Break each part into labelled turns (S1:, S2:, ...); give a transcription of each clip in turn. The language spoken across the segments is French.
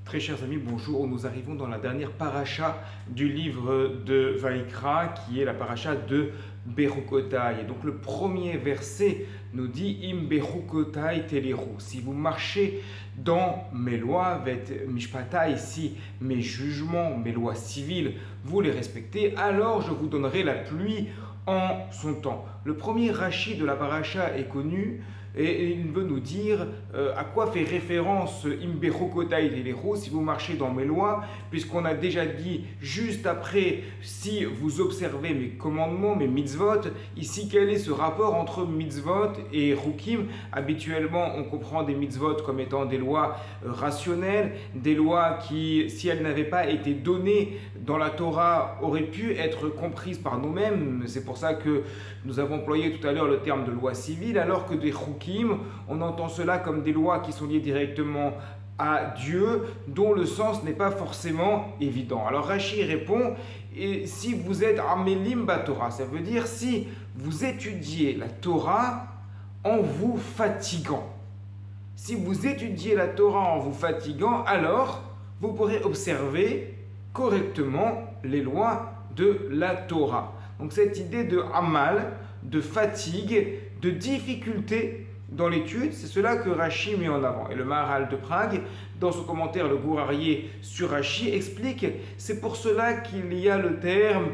S1: Très chers amis, bonjour. Nous arrivons dans la dernière paracha du livre de Vaïkra, qui est la paracha de Bechukotai. Et donc le premier verset nous dit Im Bechukotai teleru. Si vous marchez dans mes lois, vet mishpata, ici mes jugements, mes lois civiles, vous les respectez, alors je vous donnerai la pluie en son temps. Le premier Rashi de la paracha est connu. Et il veut nous dire à quoi fait référence Imbechokotai Teleru, si vous marchez dans mes lois, puisqu'on a déjà dit juste après, si vous observez mes commandements, mes mitzvot, ici quel est ce rapport entre mitzvot et rukim? Habituellement, on comprend des mitzvot comme étant des lois rationnelles, des lois qui, si elles n'avaient pas été données dans la Torah, auraient pu être comprises par nous-mêmes. C'est pour ça que nous avons employé tout à l'heure le terme de loi civile, alors que des rukim, on entend cela comme des lois qui sont liées directement à Dieu, dont le sens n'est pas forcément évident. Alors Rashi répond, et si vous êtes amelim batorah, ça veut dire si vous étudiez la Torah en vous fatiguant. Si vous étudiez la Torah en vous fatiguant, alors vous pourrez observer correctement les lois de la Torah. Donc cette idée de amal, de fatigue, de difficulté dans l'étude, c'est cela que Rashi met en avant. Et le Maharal de Prague, dans son commentaire, le Gourarié sur Rashi, explique c'est pour cela qu'il y a le terme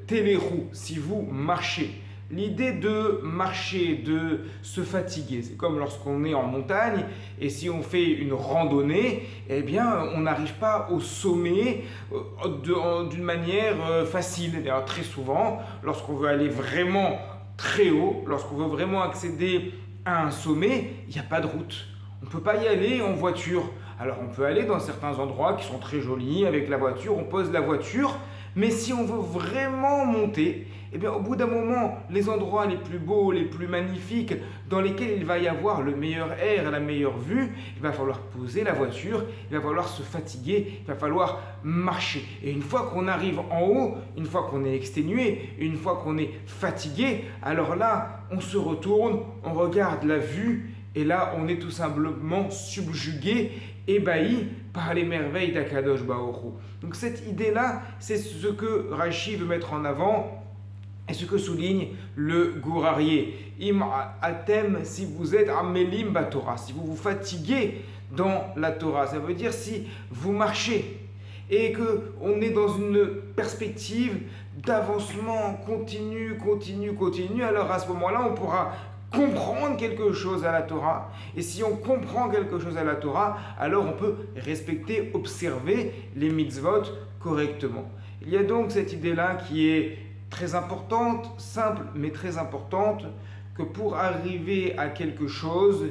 S1: téléroux, si vous marchez. L'idée de marcher, de se fatiguer, c'est comme lorsqu'on est en montagne et si on fait une randonnée, eh bien on n'arrive pas au sommet d'une manière facile. D'ailleurs très souvent, lorsqu'on veut aller vraiment très haut, lorsqu'on veut vraiment accéder à un sommet, il n'y a pas de route. On ne peut pas y aller en voiture. Alors on peut aller dans certains endroits qui sont très jolis avec la voiture, on pose la voiture, mais si on veut vraiment monter, eh bien, au bout d'un moment, les endroits les plus beaux, les plus magnifiques, dans lesquels il va y avoir le meilleur air, la meilleure vue, il va falloir poser la voiture, il va falloir se fatiguer, il va falloir marcher. Et une fois qu'on arrive en haut, une fois qu'on est exténué, une fois qu'on est fatigué, alors là, on se retourne, on regarde la vue, et là, on est tout simplement subjugué, ébahi par les merveilles d'Akadosh Baruch Hu. Donc cette idée-là, c'est ce que Rashi veut mettre en avant et ce que souligne le Gourarié. Im atem, si vous êtes amelim batorah, si vous vous fatiguez dans la Torah, ça veut dire si vous marchez et qu'on est dans une perspective d'avancement continu, alors à ce moment-là, on pourra comprendre quelque chose à la Torah. Et si on comprend quelque chose à la Torah, alors on peut respecter, observer les mitzvot correctement. Il y a donc cette idée-là qui est très importante, simple mais très importante, que pour arriver à quelque chose,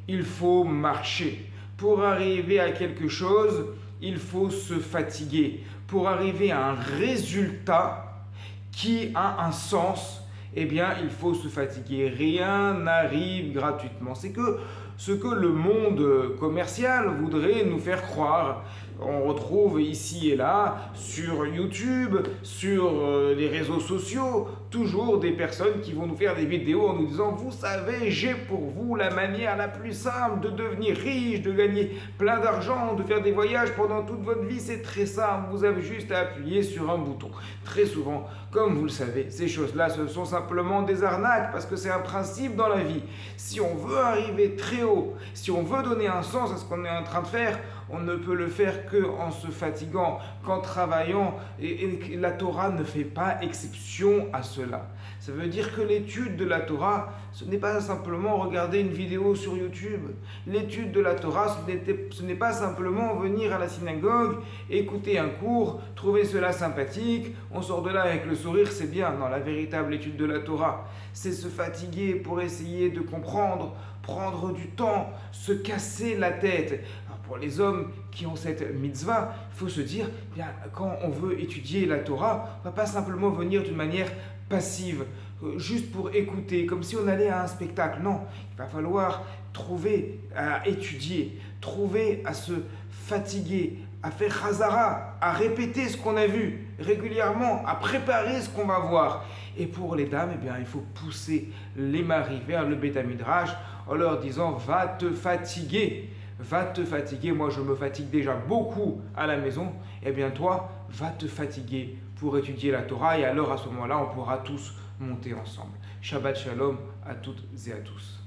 S1: il faut marcher. Pour arriver à quelque chose, il faut se fatiguer. Pour arriver à un résultat qui a un sens, eh bien, il faut se fatiguer. Rien n'arrive gratuitement. C'est que ce que le monde commercial voudrait nous faire croire. On retrouve ici et là, sur YouTube, sur les réseaux sociaux, toujours des personnes qui vont nous faire des vidéos en nous disant « Vous savez, j'ai pour vous la manière la plus simple de devenir riche, de gagner plein d'argent, de faire des voyages pendant toute votre vie. C'est très simple, vous avez juste à appuyer sur un bouton. » Très souvent, comme vous le savez, ces choses-là, ce sont simplement des arnaques parce que c'est un principe dans la vie. Si on veut arriver très haut, si on veut donner un sens à ce qu'on est en train de faire, on ne peut le faire qu'en se fatiguant, qu'en travaillant. Et la Torah ne fait pas exception à cela. Ça veut dire que l'étude de la Torah, ce n'est pas simplement regarder une vidéo sur YouTube. L'étude de la Torah, ce n'est pas simplement venir à la synagogue, écouter un cours, trouver cela sympathique, on sort de là avec le sourire, c'est bien. Non, la véritable étude de la Torah, c'est se fatiguer pour essayer de comprendre, prendre du temps, se casser la tête. Alors pour les hommes qui ont cette mitzvah, il faut se dire, bien, quand on veut étudier la Torah, on ne va pas simplement venir d'une manière passive, juste pour écouter, comme si on allait à un spectacle. Non, il va falloir trouver à étudier, trouver à se fatiguer, à faire chazara, à répéter ce qu'on a vu régulièrement, à préparer ce qu'on va voir. Et pour les dames, eh bien, il faut pousser les maris vers le Beth Midrash en leur disant « va te fatiguer ». va te fatiguer. Moi, je me fatigue déjà beaucoup à la maison. Eh bien, toi, va te fatiguer pour étudier la Torah. Et alors, à ce moment-là, on pourra tous monter ensemble. Shabbat Shalom à toutes et à tous.